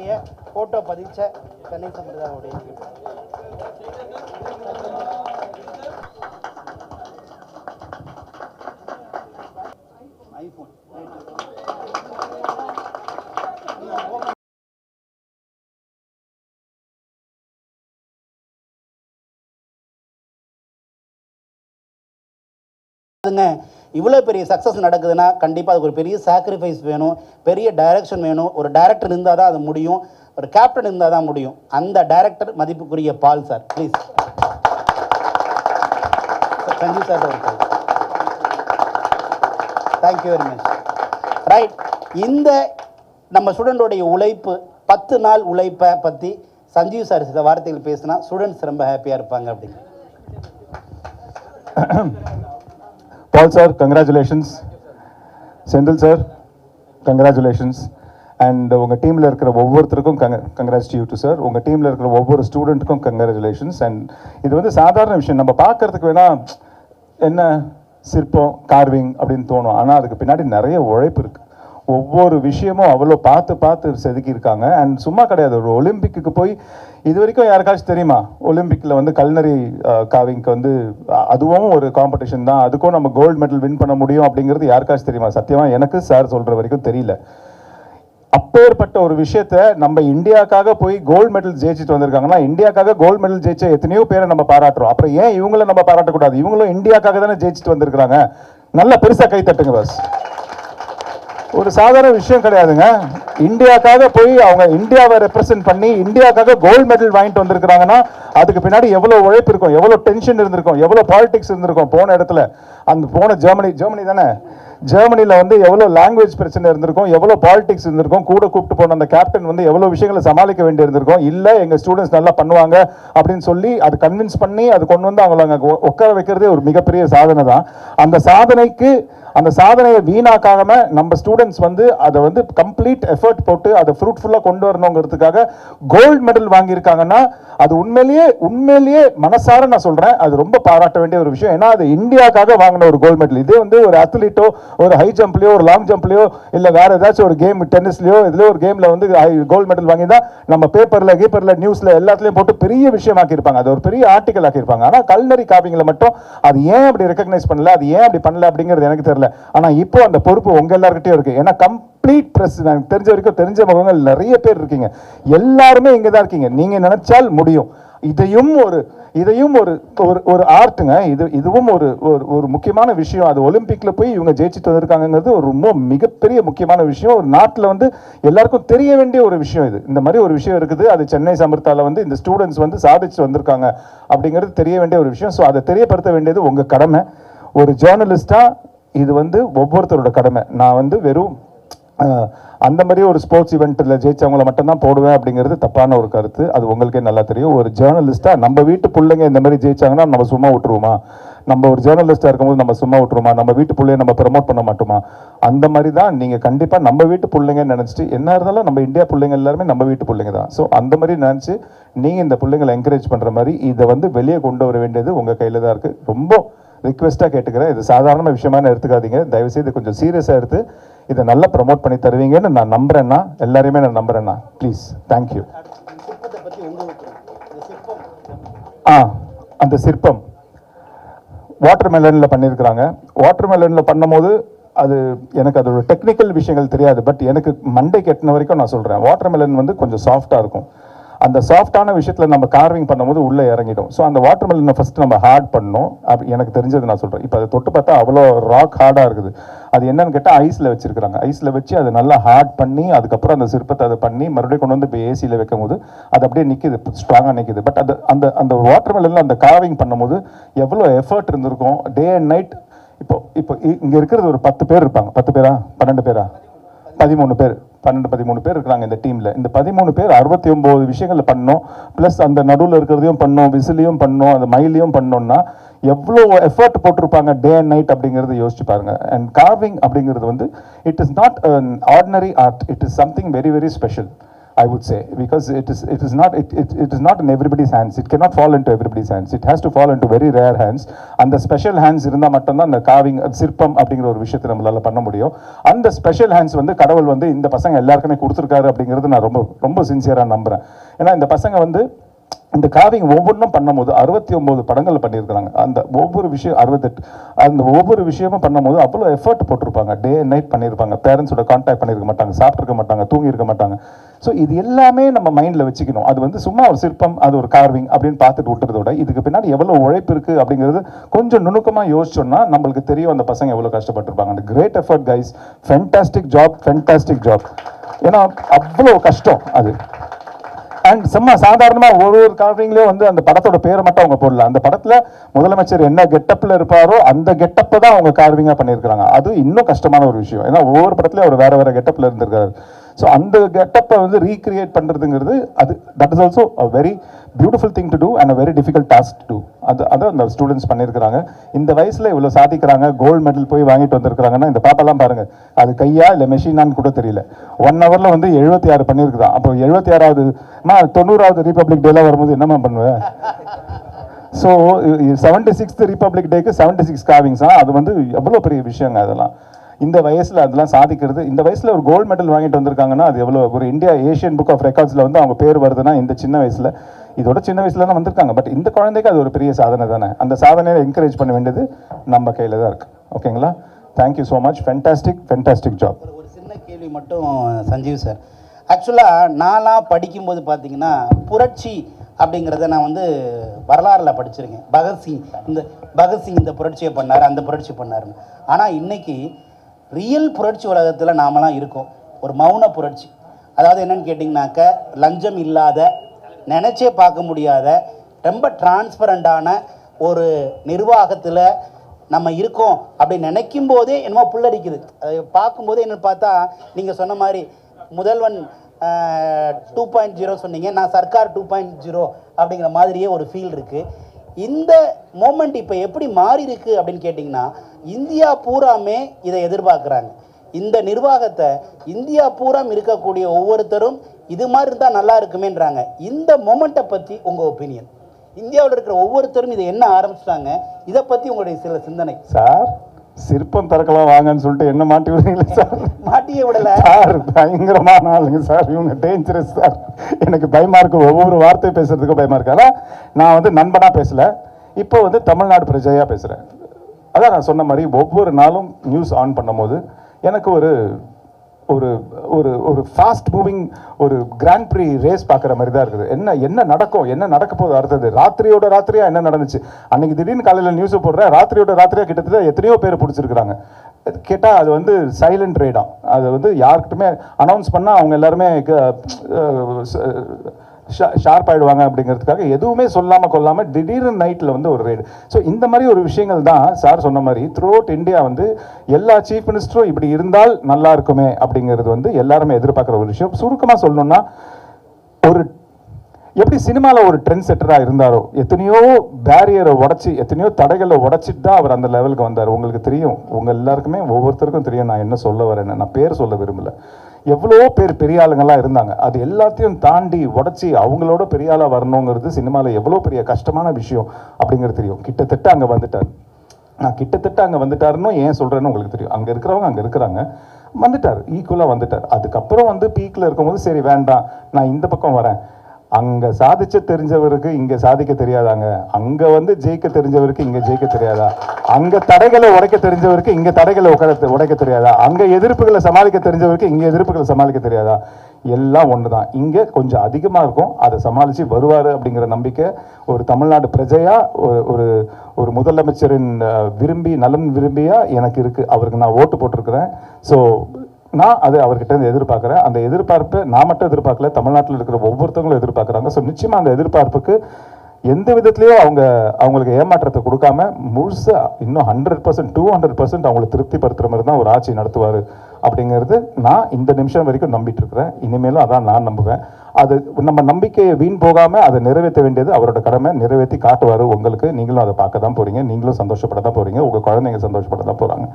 அவருடைய photo பதிச்ச Chennai சம்பிரதாயோடைய iPhone இவ்வளோ பெரிய சக்ஸஸ் நடக்குதுன்னா கண்டிப்பாக அதுக்கு ஒரு பெரிய சாக்ரிஃபைஸ் வேணும், பெரிய டைரக்ஷன் வேணும். ஒரு டைரக்டர் இருந்தால் தான் அது முடியும், ஒரு கேப்டன் இருந்தால் தான் முடியும். அந்த டைரக்டர் மதிப்புக்குரிய Paul sir, please. Sanjeev sir, thank you very much. Right, இந்த நம்ம ஸ்டூடெண்டோடைய உழைப்பு 10 நாள் உழைப்பை பற்றி சஞ்சீவ் சார் சில வார்த்தைகள் பேசினா ஸ்டூடெண்ட்ஸ் ரொம்ப ஹாப்பியாக இருப்பாங்க அப்படிங்க. Paul sir, congratulations. Sendil sir, congratulations. And உங்க டீம்ல இருக்கிற ஒவ்வொருத்தருக்கும் congrats to you too sir. உங்க டீம்ல இருக்கிற ஒவ்வொரு ஸ்டூடெண்ட்டுக்கும் congratulations. And இது வந்து சாதாரண விஷயம், நம்ம பார்க்கறதுக்கு வேணா என்ன சிற்பம் கார்விங் அப்படின்னு தோணும், ஆனால் அதுக்கு பின்னாடி நிறைய உழைப்பு இருக்கு. ஒவ்வொரு விஷயமும் அவ்வளோ பார்த்து செதுக்கியிருக்காங்க. அண்ட் சும்மா கிடையாது, ஒரு ஒலிம்பிக்கு போய் இது வரைக்கும் யாருக்காச்சும் தெரியுமா ஒலிம்பிக்கில் வந்து கல்னரி காவிங்க்கு வந்து அதுவும் ஒரு காம்படிஷன் தான், அதுக்கும் நம்ம கோல்டு மெடல் வின் பண்ண முடியும் அப்படிங்கிறது யாருக்காச்சும் தெரியுமா? சத்தியமாக எனக்கு சார் சொல்கிற வரைக்கும் தெரியல. அப்பேற்பட்ட ஒரு விஷயத்த நம்ம இந்தியாவுக்காக போய் கோல்டு மெடல் ஜெயிச்சுட்டு வந்திருக்காங்கன்னா, இந்தியாவுக்காக கோல்டு மெடல் ஜெயிச்ச எத்தனையோ பேரை நம்ம பாராட்டுறோம். அப்புறம் ஏன் இவங்கள நம்ம பாராட்டக்கூடாது? இவங்களும் இந்தியாவுக்காக தானே ஜெயிச்சுட்டு வந்திருக்கிறாங்க. நல்லா பெருசாக கை தட்டுங்க பஸ். ஒரு சாதாரண விஷயம் கிடையாதுங்க. இந்தியாவுக்காக போய் அவங்க இந்தியாவை ரெப்ரசென்ட் பண்ணி இந்தியாவுக்காக கோல்டு மெடல் வாங்கிட்டு வந்திருக்கிறாங்கன்னா அதுக்கு பின்னாடி எவ்வளோ உழைப்பு இருக்கும், எவ்வளோ டென்ஷன் இருந்திருக்கும், எவ்வளோ பாலிடிக்ஸ் இருந்திருக்கும். போன இடத்துல அந்த போன ஜெர்மனி தானே, ஜெர்மனியில் வந்து எவ்வளோ லாங்குவேஜ் பிரச்சனை இருந்திருக்கும், எவ்வளோ பாலிடிக்ஸ் இருந்திருக்கும். கூட கூப்பிட்டு போன அந்த கேப்டன் வந்து எவ்வளோ விஷயங்களை சமாளிக்க வேண்டி இருந்திருக்கும். இல்லை எங்கள் ஸ்டூடெண்ட்ஸ் நல்லா பண்ணுவாங்க அப்படின்னு சொல்லி அது கன்வின்ஸ் பண்ணி அது கொண்டு வந்து அவங்கள அங்கே உட்கார வைக்கிறதே ஒரு மிகப்பெரிய சாதனை தான். அந்த சாதனையை வீணாக்காம நம்ம ஸ்டூடெண்ட்ஸ் வந்து அதை வந்து கம்ப்ளீட் எஃபர்ட் போட்டு அதை ஃப்ரூட்ஃபுல்லாக கொண்டு வரணுங்கிறதுக்காக கோல்டு மெடல் வாங்கியிருக்காங்கன்னா அது உண்மையிலேயே மனசார நான் சொல்றேன், அது ரொம்ப பாராட்ட வேண்டிய ஒரு விஷயம். ஏன்னா அது இந்தியாவுக்காக வாங்கின ஒரு கோல்டு மெடல். இதே வந்து ஒரு அத்லீட்டோ ஒரு ஹை ஜம்ப்லயோ ஒரு லாங் ஜம்ப்லயோ இல்லை வேற ஏதாச்சும் ஒரு கேம் டென்னிஸ்லயோ இதுல ஒரு கேம்ல வந்து கோல்டு மெடல் வாங்கி தான் நம்ம பேப்பர்ல நியூஸ்ல எல்லாத்துலயும் போட்டு பெரிய விஷயம் ஆக்கியிருப்பாங்க, அது ஒரு பெரிய ஆர்டிகல் ஆக்கியிருப்பாங்க. ஆனால் கல்னரி காப்பிங்ல மட்டும் அது ஏன் அப்படி ரெகக்னைஸ் பண்ணல, அது ஏன் அப்படி பண்ணல அப்படிங்கிறது எனக்கு தெரியல. ஆனா இப்போ அந்த பொறுப்பு உங்க எல்லார்கிட்டயும் இருக்கு. ஏன்னா கம்ப்ளீட் பிரஸ் எனக்கு தெரிஞ்ச வரைக்கும் தெரிஞ்ச முகங்கள் நிறைய பேர் இருக்கீங்க, எல்லாருமே இங்க தான் இருக்கீங்க. நீங்க நினைச்சால் முடியும். இதையும் ஒரு ஒரு ஆர்ட்டுங்க. இதுவும் ஒரு முக்கியமான விஷயம். அது ஒலிம்பிக்ல போய் இவங்க ஜெயிச்சுட்டு வந்திருக்காங்கிறது ஒரு ரொம்ப மிகப்பெரிய முக்கியமான விஷயம். ஒரு நாட்டில் வந்து எல்லாருக்கும் தெரிய வேண்டிய ஒரு விஷயம் இது. இந்த மாதிரி ஒரு விஷயம் இருக்குது, அது சென்னை சமர்த்தால வந்து இந்த ஸ்டூடெண்ட்ஸ் வந்து சாதிச்சு வந்திருக்காங்க அப்படிங்கிறது தெரிய வேண்டிய ஒரு விஷயம். ஸோ அதை தெரியப்படுத்த வேண்டியது உங்க கடமை. ஒரு ஜேர்னலிஸ்டா இது வந்து ஒவ்வொருத்தரோட கடமை. நான் வந்து வெறும் அந்த மாதிரி ஒரு ஸ்போர்ட்ஸ் ஈவெண்ட்டில் ஜெயிச்சவங்களை மட்டும்தான் போடுவேன் அப்படிங்கிறது தப்பான ஒரு கருத்து. அது உங்களுக்கே நல்லா தெரியும். ஒரு ஜேர்னலிஸ்ட்டாக நம்ம வீட்டு பிள்ளைங்க இந்த மாதிரி ஜெயிச்சாங்கன்னா நம்ம சும்மா விட்டுருவோமா? நம்ம ஒரு ஜேர்னலிஸ்ட்டாக இருக்கும்போது நம்ம சும்மா விட்டுருவோமா? நம்ம வீட்டு பிள்ளைய நம்ம ப்ரமோட் பண்ண மாட்டோமா? அந்த மாதிரி தான் நீங்கள் கண்டிப்பாக நம்ம வீட்டு பிள்ளைங்கன்னு நினச்சிட்டு, என்ன இருந்தாலும் நம்ம இந்தியா பிள்ளைங்க எல்லாருமே நம்ம வீட்டு பிள்ளைங்க தான். ஸோ அந்த மாதிரி நினச்சி நீங்கள் இந்த பிள்ளைங்களை என்கரேஜ் பண்ணுற மாதிரி இதை வந்து வெளியே கொண்டு வர வேண்டியது உங்கள் கையில் தான் இருக்குது. ரொம்ப ரிக்வெஸ்ட்டாக கேட்டுக்கிறேன், இது சாதாரண விஷயமான எடுத்துக்காதீங்க. தயவுசெய்து கொஞ்சம் சீரியஸாக எடுத்து இதை நல்லா ப்ரமோட் பண்ணி தருவீங்கன்னு நான் நம்புறேன்னா, எல்லாரையுமே நான் நம்புறேன்னா ப்ளீஸ். தேங்க்யூ. அந்த சிற்பம் வாட்டர் மெலனில் பண்ணியிருக்கிறாங்க. வாட்டர் மெலனில் பண்ணும்போது அது எனக்கு அதோட டெக்னிக்கல் விஷயங்கள் தெரியாது. பட் எனக்கு மண்டை கெட்டின வரைக்கும் நான் சொல்கிறேன், வாட்டர் மெலன் வந்து கொஞ்சம் சாஃப்டாக இருக்கும். அந்த சாஃப்டான விஷயத்தில் நம்ம கார்விங் பண்ணும்போது உள்ளே இறங்கிடும். ஸோ அந்த வாட்டர் மெலனை ஃபஸ்ட்டு நம்ம ஹார்ட் பண்ணணும். அப்படி எனக்கு தெரிஞ்சது நான் சொல்கிறேன். இப்போ அதை தொட்டு பார்த்தா அவ்வளோ ராக் ஹார்டாக இருக்குது. அது என்னன்னு கேட்டால் ஐஸில் வச்சுருக்காங்க. ஐஸில் வச்சு அதை நல்லா ஹார்ட் பண்ணி அதுக்கப்புறம் அந்த சிற்பத்தை அதை பண்ணி மறுபடியும் கொண்டு வந்து இப்போ ஏசியில் வைக்கும் போது அது அப்படியே நிற்கிது, ஸ்ட்ராங்காக நிற்கிது. பட் அது அந்த வாட்டர் மெலனில் அந்த கார்விங் பண்ணும்போது எவ்வளோ எஃபர்ட் இருந்திருக்கும். Day and night. இப்போ இங்கே இருக்கிறது ஒரு 10 பேர் இருப்பாங்க. 10 பேரா 12 பேரா 13 பேர் 12-13 பேர் இருக்கிறாங்க இந்த டீமில். இந்த 13 பேர் 69 விஷயங்கள் பண்ணோம். ப்ளஸ் அந்த நடுவில் இருக்கிறதையும் பண்ணோம், விசிலையும் பண்ணோம், அந்த மயிலையும் பண்ணோம்னா எவ்வளோ எஃபர்ட் போட்டிருப்பாங்க டே அண்ட் நைட் அப்படிங்கிறத யோசிச்சு பாருங்க. அண்ட் கார்விங் அப்படிங்கிறது வந்து it is not an ordinary art, it is something very very special. I would say, because it is not in everybody's hands. It cannot fall into everybody's hands. It has to fall into very rare hands. And the special hands இருந்தால் மட்டும்தான் அந்த carving சிற்பம் அப்படிங்கிற ஒரு விஷயத்தை நம்மளால பண்ண முடியும். அந்த ஸ்பெஷல் ஹேண்ட்ஸ் வந்து கடவுள் வந்து இந்த பசங்க எல்லாருக்குமே கொடுத்துருக்காரு அப்படிங்கிறது நான் ரொம்ப ரொம்ப சின்சியராக நம்புறேன். ஏன்னா இந்த பசங்க வந்து இந்த காவிங் ஒவ்வொன்றும் பண்ணும்போது 69 படங்கள் பண்ணியிருக்கிறாங்க. அந்த ஒவ்வொரு விஷயம் 68 அந்த ஒவ்வொரு விஷயமும் பண்ணும்போது அவ்வளோ எஃபர்ட் போட்டிருப்பாங்க. டே அண்ட் நைட் பண்ணியிருப்பாங்க. பேரண்ட்ஸோட கான்டாக்ட் பண்ணியிருக்க மாட்டாங்க, சாப்பிட்ருக்க மாட்டாங்க, தூங்கியிருக்க மாட்டாங்க. ஸோ இது எல்லாமே நம்ம மைண்டில் வச்சுக்கணும். அது வந்து சும்மா ஒரு சிற்பம், அது ஒரு கார்விங் அப்படின்னு பார்த்துட்டு விட்டுறத விட இதுக்கு பின்னாடி எவ்வளோ உழைப்பு இருக்குது அப்படிங்கிறது கொஞ்சம் நுணுக்கமாக யோசிச்சோம்னா நம்மளுக்கு தெரியும் அந்த பசங்க எவ்வளோ கஷ்டப்பட்டிருப்பாங்க. அந்த great effort guys, fantastic job. ஏன்னா அவ்வளோ கஷ்டம் அது. அண்ட் சும்மா சாதாரணமாக ஒரு கார்விங்லேயும் வந்து அந்த படத்தோட பேரை மட்டும் அவங்க போடல. அந்த படத்தில் முதலமைச்சர் என்ன கெட்டப்பில் இருப்பாரோ அந்த கெட்டப்பை தான் அவங்க கார்விங்காக பண்ணியிருக்கிறாங்க. அது இன்னும் கஷ்டமான ஒரு விஷயம். ஏன்னா ஒவ்வொரு படத்துலையும் அவர் வேறு கெட்டப்பில் இருந்திருக்காரு. ஸோ அந்த கெட்டப்பை வந்து ரீக்ரியேட் பண்ணுறதுங்கிறது that is also a very beautiful thing to do and a very difficult task to do. அதை அந்த ஸ்டூடெண்ட்ஸ் பண்ணியிருக்கிறாங்க. இந்த வயசில் இவ்வளோ சாதிக்கிறாங்க, கோல்டு மெடல் போய் வாங்கிட்டு வந்திருக்கிறாங்கன்னா இந்த பாப்பெல்லாம் பாருங்கள், அது கையா இல்லை மெஷினான்னு கூட தெரியல. 1 ஹவரில் வந்து 76 பண்ணியிருக்குதான். அப்போ 76வது 90வது ரிப்பப்ளிக் டேலாம் வரும்போது என்னம்மா பண்ணுவேன்? ஸோ 76th ரிப்பப்ளிக் டேக்கு 76 காவிங்ஸா, அது வந்து எவ்வளோ பெரிய விஷயங்க அதெல்லாம். இந்த வயசில் அதெல்லாம் சாதிக்கிறது, இந்த வயசில் ஒரு கோல்டு மெடல் வாங்கிட்டு வந்திருக்காங்கன்னா அது எவ்வளோ ஒரு இந்தியா ஏஷியன் புக் ஆஃப் ரெக்கார்ட்ஸில் வந்து அவங்க பேர் வருதுன்னா இந்த சின்ன வயசில், இதோட சின்ன வயசுல தான் வந்திருக்காங்க. பட் இந்த குழந்தைக்கு அது ஒரு பெரிய சாதனை தானே. அந்த சாதனையை என்கரேஜ் பண்ண வேண்டியது நம்ம கையில் தான் இருக்குது. ஓகேங்களா? Thank you so much. Fantastic job. ஒரு சின்ன கேள்வி மட்டும் சஞ்சீவ் சார். ஆக்சுவலாக நான்லாம் படிக்கும்போது பார்த்தீங்கன்னா புரட்சி அப்படிங்கிறத நான் வந்து வரலாறில் படிச்சிருக்கேன். பகத்சிங் இந்த புரட்சியை பண்ணார், அந்த புரட்சி பண்ணாருன்னு. ஆனால் இன்னைக்கு ரியல் புரட்சி உலகத்தில் நாமெல்லாம் இருக்கோம். ஒரு மௌன புரட்சி. அதாவது என்னன்னு கேட்டிங்கனாக்க, லஞ்சம் இல்லாத, நினச்சே பார்க்க முடியாத, ரொம்ப டிரான்ஸ்பரண்டான ஒரு நிர்வாகத்தில் நம்ம இருக்கோம் அப்படின்னு நினைக்கும் போதே என்னமோ புல்லரிக்குது. அதை பார்க்கும்போதே என்னென்னு பார்த்தா, நீங்கள் சொன்ன மாதிரி முதல்வன் 2.0 சொன்னீங்க, நான் சர்க்கார் 2.0 அப்படிங்கிற மாதிரியே ஒரு ஃபீல் இருக்குது. இந்த மோமெண்ட் இப்போ எப்படி மாறி இருக்கு அப்படின்னு கேட்டிங்கன்னா, இந்தியா பூராமே இதை எதிர்பார்க்குறாங்க. இந்த நிர்வாகத்தை இந்தியா பூராம் இருக்கக்கூடிய ஒவ்வொருத்தரும் இது மாதிரி இருந்தால் நல்லா இருக்குமேன்றாங்க. இந்த மொமெண்ட்டை பற்றி உங்கள் ஒப்பீனியன்? இந்தியாவில் இருக்கிற ஒவ்வொருத்தரும் இதை என்ன ஆரம்பிச்சிட்டாங்க, இதை பற்றி உங்களுடைய சில சிந்தனை. சார், சிற்பம் திறக்கலாம் வாங்கன்னு சொல்லிட்டு என்ன மாட்டி விடுறீங்களா சார்? மாட்டியே விடலை சார், பயங்கரமான ஆளுங்க சார் இவங்க. Dangerous sir. எனக்கு பயமாக இருக்குது, ஒவ்வொரு வார்த்தை பேசுறதுக்கும் பயமாக இருக்கு. ஆனால் நான் வந்து நண்பனாக பேசலை, இப்போ வந்து தமிழ்நாடு பிரஜையாக பேசுகிறேன். அதான் நான் சொன்ன மாதிரி ஒவ்வொரு நாளும் நியூஸ் ஆன் பண்ணும்போது எனக்கு ஒரு ஒரு ஒரு ஒரு ஃபாஸ்ட் மூவிங் ஒரு கிராண்ட் ப்ரீ ரேஸ் பார்க்குற மாதிரி தான் இருக்குது. என்ன நடக்க போகுது அடுத்தது. ராத்திரியா என்ன நடந்துச்சு அன்னைக்கு, திடீர்னு காலையில் நியூஸை போடுறேன், ராத்திரியா கிட்டத்தட்ட எத்தனையோ பேர் பிடிச்சிருக்கிறாங்க. கேட்டால் அது வந்து சைலண்ட் ரேடா. அது வந்து யாருக்கிட்டுமே அனௌன்ஸ் பண்ணால் அவங்க எல்லாருமே ஷார்ப் ஆகிடுவாங்க அப்படிங்கிறதுக்காக எதுவுமே சொல்லாமல் கொள்ளாமல் திடீர்னு நைட்டில் வந்து ஒரு ரைடு. ஸோ இந்த மாதிரி ஒரு விஷயங்கள் தான் சார் சொன்ன மாதிரி த்ரூ அவுட் இந்தியா வந்து எல்லா சீஃப் மினிஸ்டரும் இப்படி இருந்தால் நல்லா இருக்குமே அப்படிங்கிறது வந்து எல்லாருமே எதிர்பார்க்குற ஒரு விஷயம். சுருக்கமாக சொல்லணும்னா, ஒரு எப்படி சினிமாவில் ஒரு ட்ரெண்ட் செட்டராக இருந்தாரோ, எத்தனையோ பேரியரை உடச்சி, எத்தனையோ தடைகளை உடச்சிட்டு தான் அவர் அந்த லெவலுக்கு வந்தார். உங்களுக்கு தெரியும், உங்கள் எல்லாருக்குமே ஒவ்வொருத்தருக்கும் தெரியும் நான் என்ன சொல்ல வரேன்னு. நான் பேர் சொல்ல விரும்பலை. எவ்வளோ பேர் பெரிய ஆளுங்கள்லாம் இருந்தாங்க. அது எல்லாத்தையும் தாண்டி உடச்சி அவங்களோட பெரிய ஆளாக வரணுங்கிறது சினிமாவில் எவ்வளோ பெரிய கஷ்டமான விஷயம் அப்படிங்கிறது தெரியும். கிட்டத்தட்ட அங்கே வந்துட்டார். நான் கிட்டத்தட்ட அங்கே வந்துட்டாருன்னு ஏன் சொல்கிறேன்னு உங்களுக்கு தெரியும். அங்கே இருக்கிறவங்க அங்கே இருக்கிறாங்க, வந்துட்டார், ஈக்குவலாக வந்துட்டார். அதுக்கப்புறம் வந்து பீக்கில் இருக்கும்போது சரி வேண்டாம், நான் இந்த பக்கம் வரேன். அங்கே சாதிச்ச தெரிஞ்சவருக்கு இங்கே சாதிக்க தெரியாதாங்க. அங்கே வந்து ஜெயிக்க தெரிஞ்சவருக்கு இங்கே ஜெயிக்க தெரியாதா? அங்கே தடைகளை உடைக்க தெரிஞ்சவருக்கு இங்கே தடைகளை உடைக்க தெரியாதா? அங்கே எதிர்ப்புகளை சமாளிக்க தெரிஞ்சவருக்கு இங்கே எதிர்ப்புகளை சமாளிக்க தெரியாதா? எல்லாம் ஒன்று தான். இங்கே கொஞ்சம் அதிகமாக இருக்கும், அதை சமாளித்து வருவார் அப்படிங்கிற நம்பிக்கை ஒரு தமிழ்நாடு பிரஜையாக, ஒரு ஒரு முதலமைச்சரின் நலன் விரும்பியாக எனக்கு இருக்குது. அவருக்கு நான் ஓட்டு போட்டிருக்கிறேன். ஸோ நான் அது அவர்கிட்ட இருந்து எதிர்பார்க்குறேன். அந்த எதிர்பார்ப்பு நான் மட்டும் எதிர்பார்க்கல, தமிழ்நாட்டில் இருக்கிற ஒவ்வொருத்தவங்களும் எதிர்பார்க்குறாங்க. ஸோ நிச்சயமாக அந்த எதிர்பார்ப்புக்கு எந்த விதத்துலேயும் அவங்களுக்கு ஏமாற்றத்தை கொடுக்காம முழுசாக இன்னும் 100%, 200% அவங்களை திருப்திப்படுத்துகிற மாதிரி தான் ஒரு ஆட்சி நடத்துவார் அப்படிங்கிறது நான் இந்த நிமிஷம் வரைக்கும் நம்பிட்டு இருக்கிறேன். இனிமேலும் அதான் நான் நம்புவேன். அது நம்ம நம்பிக்கையை வீண் போகாமல் அதை நிறைவேற்ற வேண்டியது அவரோட கடமை. நிறைவேற்றி காட்டுவார் உங்களுக்கு. நீங்களும் அதை பார்க்க தான் போகிறீங்க, நீங்களும் சந்தோஷப்பட தான் போகிறீங்க, உங்கள் குழந்தைங்க சந்தோஷப்பட தான் போகிறாங்க,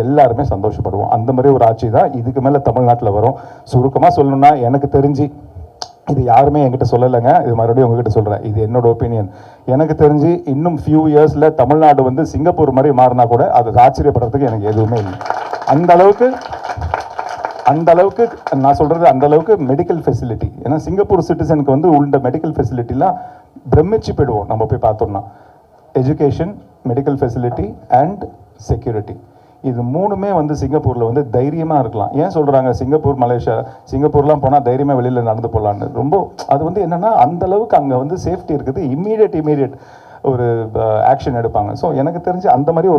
எல்லாருமே சந்தோஷப்படுவோம். அந்த மாதிரி ஒரு ஆட்சி தான் இதுக்கு மேலே தமிழ்நாட்டில் வரும். சுருக்கமாக சொல்லணும்னா, எனக்கு தெரிஞ்சு இது யாருமே என்கிட்ட சொல்லலைங்க, இது மறுபடியும் உங்ககிட்ட சொல்கிறேன், இது என்னோட ஒப்பீனியன். எனக்கு தெரிஞ்சு இன்னும் ஃபியூ இயர்ஸில் தமிழ்நாடு வந்து சிங்கப்பூர் மாதிரி மாறினா கூட அது ஆச்சரியப்படுறதுக்கு எனக்கு எதுவுமே இல்லை. அந்த அளவுக்கு நான் சொல்கிறது, அந்த அளவுக்கு மெடிக்கல் ஃபெசிலிட்டி. ஏன்னா சிங்கப்பூர் சிட்டிசனுக்கு வந்து உள்ள மெடிக்கல் ஃபெசிலிட்டிலாம் பிரமிச்சு போயிடுவோம் நம்ம போய் பார்த்தோம்னா. Education, medical facility and security, இது மூணுமே வந்து சிங்கப்பூரில் வந்து தைரியமாக இருக்கலாம். ஏன் சொல்கிறாங்க சிங்கப்பூர், மலேசியா, சிங்கப்பூர்லாம் போனால் தைரியமாக வெளியில் நடந்து போகலான்னு? ரொம்ப அது வந்து என்னென்னா அந்தளவுக்கு அங்கே வந்து சேஃப்டி இருக்குது. இம்மீடியட் ஒரு ஆக்ஷன் எடுப்பாங்க. ஸோ எனக்கு தெரிஞ்சு அந்த மாதிரி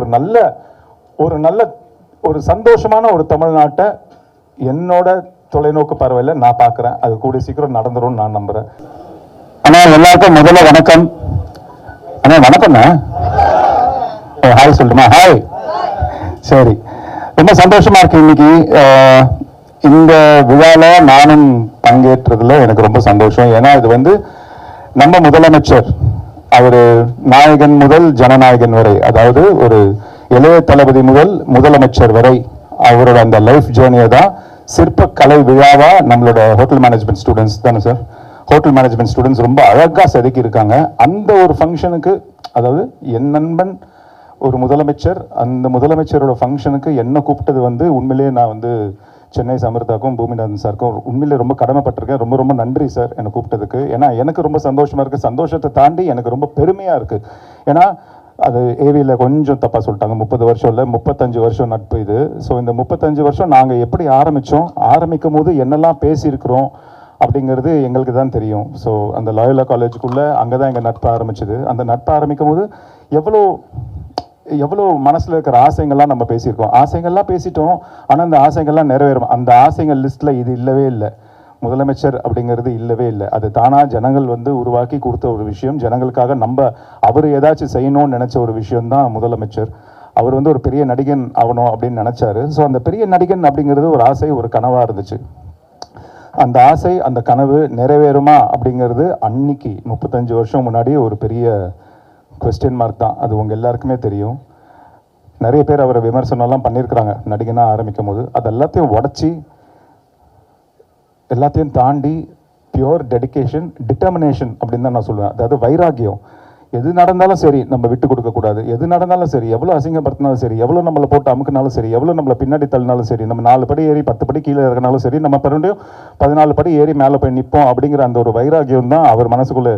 ஒரு நல்ல ஒரு சந்தோஷமான ஒரு தமிழ்நாட்டை என்னோட தொலைநோக்கு பார்வையில் நான் பார்க்குறேன். அது கூடிய சீக்கிரம் நடந்துரும்னு நான் நம்புகிறேன். ஆனால் எல்லாருக்கும் முதல்ல வணக்கம். அண்ணா வணக்கம்ண்ணா. ஹாய் சொல்லுமா? ஹாய். சரி, ரொம்ப சந்தோஷமா இருக்கு இன்னைக்கு இந்த விழாவில் நானும் பங்கேற்றதுல எனக்கு ரொம்ப சந்தோஷம். ஏன்னா இது வந்து நம்ம முதலமைச்சர், அவர் நாயகன் முதல் ஜனநாயகன் வரை, அதாவது ஒரு இளைய தளபதி முதல் முதலமைச்சர் வரை அவரோட அந்த லைஃப் ஜேர்னியை தான் சிற்பக்கலை விழாவா நம்மளோட ஹோட்டல் மேனேஜ்மெண்ட் ஸ்டூடெண்ட்ஸ் தானே சார், ஹோட்டல் மேனேஜ்மெண்ட் ஸ்டூடெண்ட்ஸ் ரொம்ப அழகாக செதுக்கி இருக்காங்க. அந்த ஒரு ஃபங்க்ஷனுக்கு, அதாவது என் நண்பன் ஒரு முதலமைச்சர், அந்த முதலமைச்சரோட ஃபங்க்ஷனுக்கு என்ன கூப்பிட்டது வந்து உண்மையிலேயே நான் வந்து சென்னை சமர்த்தாக்கும் பூமிநாதன் சாருக்கும் உண்மையிலே ரொம்ப கடமைப்பட்டிருக்கேன். ரொம்ப ரொம்ப நன்றி சார் என்னை கூப்பிட்டதுக்கு. ஏன்னா எனக்கு ரொம்ப சந்தோஷமாக இருக்குது. சந்தோஷத்தை தாண்டி எனக்கு ரொம்ப பெருமையாக இருக்குது. ஏன்னா அது ஏவியில் கொஞ்சம் தப்பாக சொல்லிட்டாங்க, 30 வருஷம் இல்லை 35 வருஷம் நட்பு இது. ஸோ இந்த 35 வருஷம் நாங்கள் எப்படி ஆரம்பிக்கும் போது என்னெல்லாம் பேசியிருக்கிறோம் அப்படிங்கிறது எங்களுக்கு தான் தெரியும். ஸோ அந்த லாயோலா காலேஜுக்குள்ளே அங்கே தான் எங்கள் நட்பு ஆரம்பிச்சது. அந்த நட்பு ஆரம்பிக்கும் போது எவ்வளோ மனசில் இருக்கிற ஆசைங்கள்லாம் நம்ம பேசியிருக்கோம். ஆசைகள்லாம் பேசிட்டோம், ஆனால் அந்த ஆசைகள்லாம் நிறைவேறும். அந்த ஆசைகள் லிஸ்ட்டில் இது இல்லவே இல்லை. முதலமைச்சர் அப்படிங்கிறது இல்லவே இல்லை. அது தானாக ஜனங்கள் வந்து உருவாக்கி கொடுத்த ஒரு விஷயம். ஜனங்களுக்காக அவர் ஏதாச்சும் செய்யணும்னு நினச்ச ஒரு விஷயம்தான் முதலமைச்சர். அவர் வந்து ஒரு பெரிய நடிகன் ஆகணும் அப்படின்னு நினச்சாரு. ஸோ அந்த பெரிய நடிகன் அப்படிங்கிறது ஒரு ஆசை, ஒரு கனவாக இருந்துச்சு. அந்த ஆசை, அந்த கனவு நிறைவேறுமா அப்படிங்கிறது அன்னைக்கு 35 வருஷம் முன்னாடி ஒரு பெரிய கொஸ்டின் மார்க் தான். அது உங்கள் எல்லாருக்குமே தெரியும். நிறைய பேர் அவரை விமர்சனம்லாம் பண்ணியிருக்கிறாங்க நடிகனாக ஆரம்பிக்கும் போது. அது எல்லாத்தையும் உடச்சி, எல்லாத்தையும் தாண்டி பியூர் டெடிகேஷன், டிட்டர்மினேஷன் அப்படின்னு தான் நான் சொல்லுவேன். அதாவது வைராக்கியம். எது நடந்தாலும் சரி நம்ம விட்டு கொடுக்கக்கூடாது. எது நடந்தாலும் சரி, எவ்வளோ அசிங்கப்படுத்தினாலும் சரி, எவ்வளோ நம்மளை போட்டு அமுக்கினாலும் சரி, எவ்வளோ நம்மளை பின்னாடி தள்ளினாலும் சரி, நம்ம 4 படி ஏறி 10 படி கீழே இறங்கினாலும் சரி, நம்ம மறுபடியும் 14 படி ஏறி மேலே போய் நிற்போம் அப்படிங்கிற அந்த ஒரு வைராக்கியம் தான் அவர் மனசுக்குள்ளே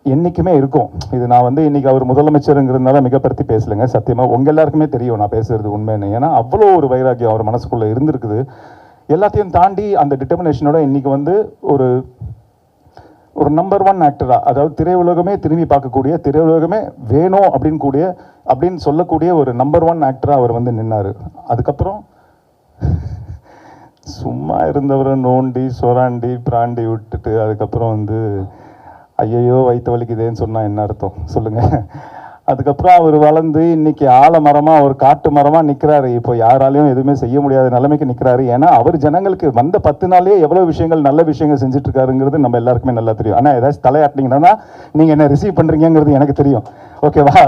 என்றைக்குமே இருக்கும். இது நான் வந்து இன்றைக்கி அவர் முதலமைச்சருங்கிறதுனால மிகப்படுத்தி பேசலைங்க. சத்தியமாக உங்கள் எல்லாருக்குமே தெரியும் நான் பேசுகிறது உண்மைன்னு. ஏன்னா அவ்வளோ ஒரு வைராக்கியம் அவர் மனசுக்குள்ளே இருந்திருக்குது. எல்லாத்தையும் தாண்டி அந்த டிட்டர்மினேஷனோட இன்றைக்கி வந்து ஒரு நம்பர் 1 ஆக்டராக, அதாவது திரையுலகமே திரும்பி பார்க்கக்கூடிய, திரையுலகமே வேணும் அப்படின்னு சொல்லக்கூடிய ஒரு நம்பர் 1 ஆக்டராக அவர் வந்து நின்னார். அதுக்கப்புறம் சும்மா இருந்தவரை நோண்டி சொராண்டி பிராண்டி விட்டுட்டு அதுக்கப்புறம் வந்து ஐயையோ வயிற்று வலிக்குதேன்னு சொன்னால் என்ன அர்த்தம் சொல்லுங்கள்? அதுக்கப்புறம் அவர் வளர்ந்து இன்னைக்கு ஆலமரமாக ஒரு காட்டு மரமாக நிற்கிறாரு. இப்போ யாராலையும் எதுவுமே செய்ய முடியாத நிலைமைக்கு நிற்கிறாரு. ஏன்னா அவர் ஜனங்களுக்கு வந்த 10 நாள்லேயே எவ்வளோ விஷயங்கள், நல்ல விஷயங்கள் செஞ்சுட்டு இருக்காருங்கிறது நம்ம எல்லாருக்குமே நல்லா தெரியும். ஆனால் ஏதாச்சும் தலையாட்டினீங்கன்னா நீங்கள் என்ன ரிசீவ் பண்ணுறீங்கிறது எனக்கு தெரியும். ஓகேவா?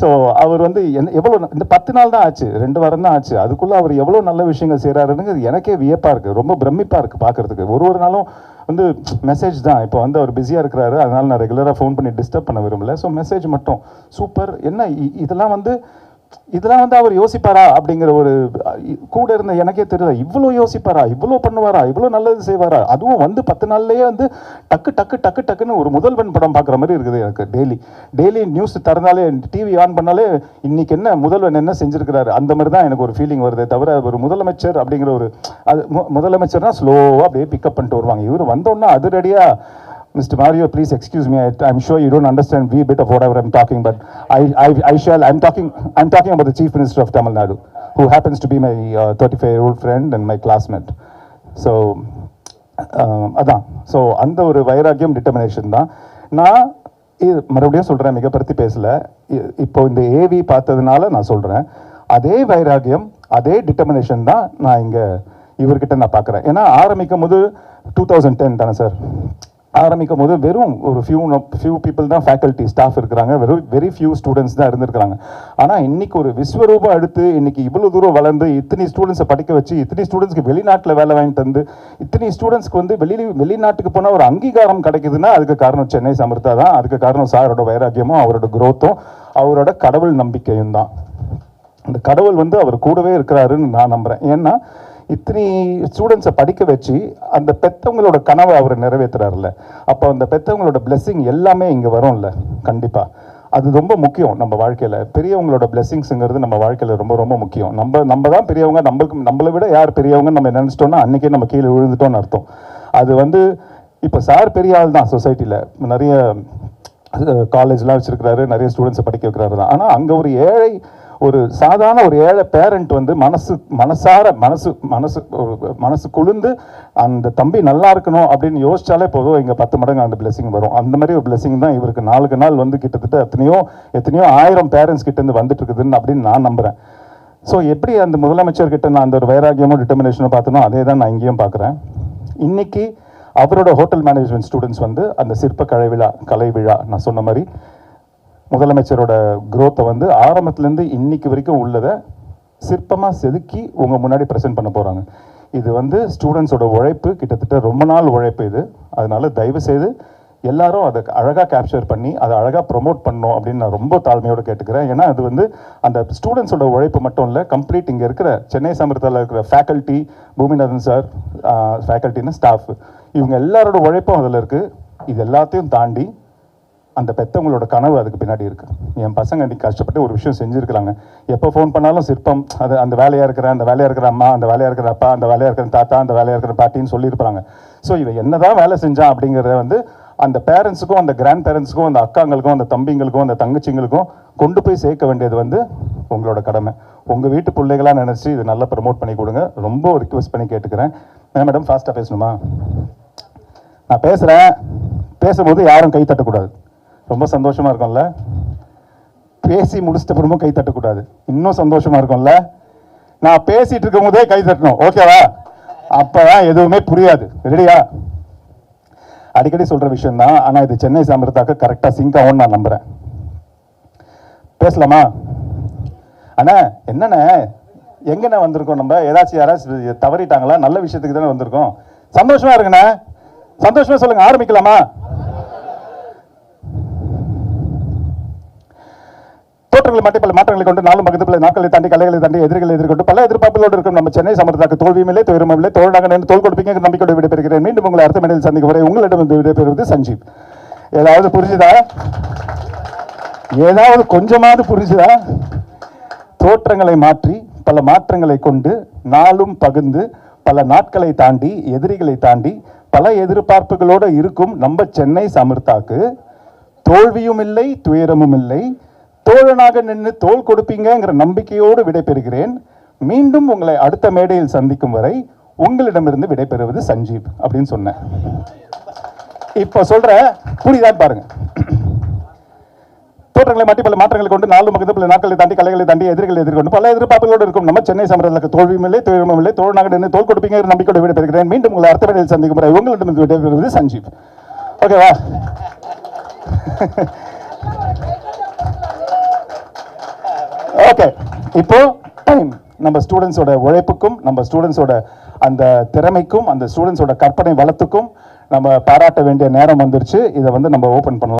ஸோ அவர் வந்து எவ்வளோ இந்த 10 நாள் தான் ஆச்சு, 2 வாரம் தான் ஆச்சு. அதுக்குள்ளே அவர் எவ்வளோ நல்ல விஷயங்கள் செய்கிறாருங்கிறது எனக்கே வியப்பாக இருக்குது, ரொம்ப பிரமிப்பாக இருக்குது பார்க்குறதுக்கு. ஒரு நாளும் வந்து மெசேஜ் தான். இப்போ வந்து அவர் பிஸியாக இருக்கிறாரு, அதனால் நான் ரெகுலராக ஃபோன் பண்ணி டிஸ்டர்ப் பண்ண விரும்பல. ஸோ மெசேஜ் மட்டும் சூப்பர். என்ன இதெல்லாம் வந்து அவர் யோசிப்பாரா அப்படிங்கிற ஒரு கூட இருந்த எனக்கே தெரியல. இவ்வளோ யோசிப்பாரா, இவ்வளோ பண்ணுவாரா, இவ்வளோ நல்லது செய்வாரா? அதுவும் வந்து 10 நாள்லேயே வந்து டக்குன்னு ஒரு முதல்வன் படம் பார்க்குற மாதிரி இருக்குது எனக்கு. டெய்லி நியூஸ் திறந்தாலே, டிவி ஆன் பண்ணாலே இன்னைக்கு என்ன முதல்வன் என்ன செஞ்சுருக்கிறாரு அந்த மாதிரி தான் எனக்கு ஒரு ஃபீலிங் வருதே தவிர, ஒரு முதலமைச்சர் அப்படிங்கிற ஒரு முதலமைச்சர்னா ஸ்லோவாக அப்படியே பிக்கப் பண்ணிட்டு வருவாங்க. இவர் வந்தோன்னா அது ரெடியாக Mr. Mario, please excuse me. I'm sure you don't understand a bit of whatever I'm talking, but I'm talking about the Chief Minister of Tamil Nadu, who happens to be my 35-year-old friend and my classmate. So, அதான். So அந்த ஒரு வைராக்கியம், determination தான். நான் மறுபடியும் சொல்கிறேன், மிகப்படுத்தி பேசலை. இப்போ இந்த ஏவி பார்த்ததுனால நான் சொல்கிறேன், அதே வைராக்கியம், அதே டிட்டர்மினேஷன் தான் நான் இங்கே இவர்கிட்ட நான் பார்க்குறேன். ஏன்னா ஆரம்பிக்கும் போது 2010 தானே சார், ஆரம்பிக்கும் போது வெறும் ஒரு ஃபியூ பீப்புள் தான் ஃபேக்கல்ட்டி ஸ்டாஃப் இருக்கிறாங்க, வெரி ஃபியூ ஸ்டூடெண்ட்ஸ் தான் இருந்திருக்கிறாங்க. ஆனால் இன்னைக்கு ஒரு விஸ்வரூபம் எடுத்து இன்னைக்கு இவ்வளோ தூரம் வளர்ந்து இத்தனை ஸ்டூடெண்ட்ஸை படிக்க வச்சு இத்தனை ஸ்டூடெண்ட்ஸ்க்கு வெளிநாட்டில் வேலை வாங்கி தந்து இத்தனை ஸ்டூடெண்ட்ஸ்க்கு வந்து வெளிநாட்டுக்கு போனால் ஒரு அங்கீகாரம் கிடைக்குதுன்னா அதுக்கு காரணம் சென்னை சமர்த்தா தான். அதுக்கு காரணம் சாரோட வைராக்கியமும் அவரோட குரோத்தும் அவரோட கடவுள் நம்பிக்கையும் தான். அந்த கடவுள் வந்து அவர் கூடவே இருக்கிறாருன்னு நான் நம்புகிறேன். ஏன்னா இத்தனை ஸ்டூடெண்ட்ஸை படிக்க வச்சு அந்த பெற்றவங்களோட கனவை அவர் நிறைவேற்றுறாருல்ல, அப்போ அந்த பெற்றவங்களோட பிளெஸ்ஸிங் எல்லாமே இங்கே வரும்ல. கண்டிப்பாக அது ரொம்ப முக்கியம் நம்ம வாழ்க்கையில். பெரியவங்களோட பிளெஸ்ஸிங்ஸுங்கிறது நம்ம வாழ்க்கையில் ரொம்ப ரொம்ப முக்கியம். நம்ம தான் பெரியவங்க, நம்மளை விட யார் பெரியவங்க நம்ம நினச்சிட்டோம்னா அன்றைக்கே நம்ம கீழே விழுந்துட்டோம்னு அர்த்தம். அது வந்து இப்போ சார் பெரிய ஆள் தான் சொசைட்டியில், நிறைய காலேஜ்லாம் வச்சுருக்கிறாரு, நிறைய ஸ்டூடெண்ட்ஸை படிக்க வைக்கிறாரு தான். ஆனால் அங்கே ஒரு சாதாரண ஒரு ஏழை பேரண்ட் வந்து மனசு குளிர்ந்து அந்த தம்பி நல்லா இருக்கணும் அப்படின்னு யோசிச்சாலே போதும், இங்கே 10 மடங்கு அந்த பிளெஸிங் வரும். அந்த மாதிரி ஒரு பிளெஸிங் தான் இவருக்கு நாளுக்கு நாள் வந்து கிட்டத்தட்ட எத்தனையோ 1000 பேரண்ட்ஸ் கிட்டேருந்து வந்துட்டு இருக்குதுன்னு அப்படின்னு நான் நம்புகிறேன். ஸோ எப்படி அந்த முதலமைச்சர்கிட்ட நான் அந்த ஒரு வைராக்கியமும் டிட்டர்மினேஷனும் பார்த்தனோ அதே தான் நான் இங்கேயும் பார்க்குறேன். இன்னைக்கு அவரோட ஹோட்டல் மேனேஜ்மெண்ட் ஸ்டூடெண்ட்ஸ் வந்து அந்த சிற்ப கலை விழா நான் சொன்ன மாதிரி முதலமைச்சரோட குரோத்தை வந்து ஆரம்பத்துலேருந்து இன்னைக்கு வரைக்கும் உள்ளதை சிற்பமாக செதுக்கி உங்கள் முன்னாடி ப்ரெசென்ட் பண்ண போகிறாங்க. இது வந்து ஸ்டூடெண்ட்ஸோட உழைப்பு, கிட்டத்தட்ட ரொம்ப நாள் உழைப்பு இது. அதனால தயவு செய்து எல்லாரும் அதை அழகாக கேப்சர் பண்ணி அதை அழகாக ப்ரொமோட் பண்ணணும் அப்படின்னு நான் ரொம்ப தாழ்மையோடு கேட்டுக்கிறேன். ஏன்னா அது வந்து அந்த ஸ்டூடெண்ட்ஸோட உழைப்பு மட்டும் இல்லை, கம்ப்ளீட் இங்கே இருக்கிற சென்னை சமர்த்தாவில் இருக்கிற ஃபேக்கல்ட்டி, பூமிநாதன் சார் ஃபேக்கல்ட்டின்னு ஸ்டாஃப், இவங்க எல்லாரோட உழைப்பும் அதில் இருக்குது. இது எல்லாத்தையும் தாண்டி அந்த பெற்றவங்களோட கனவு அதுக்கு பின்னாடி இருக்குது. என் பசங்க அன்றைக்கி கஷ்டப்பட்டு ஒரு விஷயம் செஞ்சுருக்கிறாங்க. எப்போ ஃபோன் பண்ணாலும் சிற்பம், அந்த வேலையாக இருக்கிற அம்மா, அந்த வேலையாக இருக்கிற அப்பா, அந்த வேலையாக இருக்கிற தாத்தா, அந்த வேலையாக இருக்கிற பாட்டின்னு சொல்லியிருப்பாங்க. ஸோ இவன் என்னதான் வேலை செஞ்சான் அப்படிங்கிறத வந்து அந்த பேரண்ட்ஸுக்கும் அந்த கிராண்ட் பேரண்ட்ஸுக்கும் அந்த அக்காங்களுக்கும் அந்த தம்பிங்களுக்கும் அந்த தங்கச்சிங்களுக்கும் கொண்டு போய் சேர்க்க வேண்டியது வந்து உங்களோட கடமை. உங்கள் வீட்டு பிள்ளைகளாக நினச்சி இது நல்லா ப்ரமோட் பண்ணி கொடுங்க. ரொம்ப ரிக்வெஸ்ட் பண்ணி கேட்டுக்கிறேன். மேடம் ஃபாஸ்ட்டாக பேசணுமா? நான் பேசும்போது யாரும் கை தட்டக்கூடாது. ரொம்ப சந்தோஷமாக இருக்கும்ல? பேசி முடிச்சிட்ட பிறமும் கை தட்டக்கூடாது. இன்னும் சந்தோஷமாக இருக்கும்ல? நான் பேசிகிட்டு இருக்கும் போதே கை தட்டணும், ஓகேவா? அப்போ தான் எதுவுமே புரியாது. ரெடியா? அடிக்கடி சொல்கிற விஷயம் தான், ஆனால் இது சென்னை சாமிரத்தாக்க கரெக்டாக சிங்க் ஆகும்னு நான் நம்புகிறேன். பேசலாமா? அண்ணா என்னண்ணே எங்கண்ணே வந்திருக்கோம்? நம்ம யாராச்சும் தவறிட்டாங்களா? நல்ல விஷயத்துக்கு தானே வந்திருக்கோம். சந்தோஷமாக இருக்குண்ணே, சந்தோஷமாக சொல்லுங்கள். ஆரம்பிக்கலாமா? தோற்றங்களை மட்டும் பல மாற்றங்களை கொண்டு நாளும் பக்கத்தில் நாட்களை தாண்டி கலைகளை தாண்டி எதிர்களை எதிர்கொண்டு பல எதிர்பார்ப்புகளோடு இருக்கும் நம்ம சென்னை சமர்த்தாக்கு தோல்வியுமில்லை துயரமில்லை தோழனாக நின்று தோல் கொடுப்பீங்க நம்பிக்கையோடு விடைபெறுகிறேன். மீண்டும் உங்களை அடுத்த மேடையில் சந்திக்கும் வரை உங்களிடம் விடைபெறுவது சஞ்சீவ். ஏதாவது புரிஞ்சுதா? ஏதாவது கொஞ்சமாவது புரிஞ்சுதா? தோற்றங்களை மாற்றி பல மாற்றங்களை கொண்டு நாளும் பகிர்ந்து பல நாட்களை தாண்டி எதிரிகளை தாண்டி பல எதிர்பார்ப்புகளோடு இருக்கும் நம்ம சென்னை சமர்த்தாக்கு தோல்வியும் இல்லை துயரமும் இல்லை, தோழனாக நின்று தோல் கொடுப்பீங்கிற நம்பிக்கையோடு விடைபெறுகிறேன். மீண்டும் உங்களை அடுத்த மேடையில் சந்திக்கும் வரை உங்களிடமிருந்து விடைபெறுவது சஞ்சீவ் அப்படின்னு சொன்னேன். இப்போ சொல்ற புரியுதான் பாருங்க. தோற்றங்களை மாட்டி பல மாற்றங்களை கொண்டு நாளும் பக்கத்தில் நாட்களை தாண்டி கலைகளை தாண்டி எதிர்களை எதிர்கொண்டு பல எதிர்பார்ப்புகளோடு இருக்கும் நம்ம சென்னை சமரத்துக்கு தோல்வியும் இல்லை துயரமும் இல்லை, தோழனாக நின்று தோல் கொடுப்பீங்கிற நம்பிக்கையோடு விடைபெறுகிறேன். மீண்டும் உங்களை அடுத்த மேடையில் சந்திக்கும் வரை உங்களிடமிருந்து விடைபெறுவது சஞ்சீவ். ஓகேவா? ஓகே, இப்போ டைம் நம்ம ஸ்டூடெண்ட்ஸோட உழைப்புக்கும் நம்ம ஸ்டூடெண்ட்ஸோட அந்த திறமைக்கும் அந்த ஸ்டூடெண்ட்ஸோட கற்பனை வளத்துக்கும் நம்ம பாராட்ட வேண்டிய நேரம் வந்துருச்சு. இதை வந்து நம்ம ஓப்பன் பண்ணலாம்.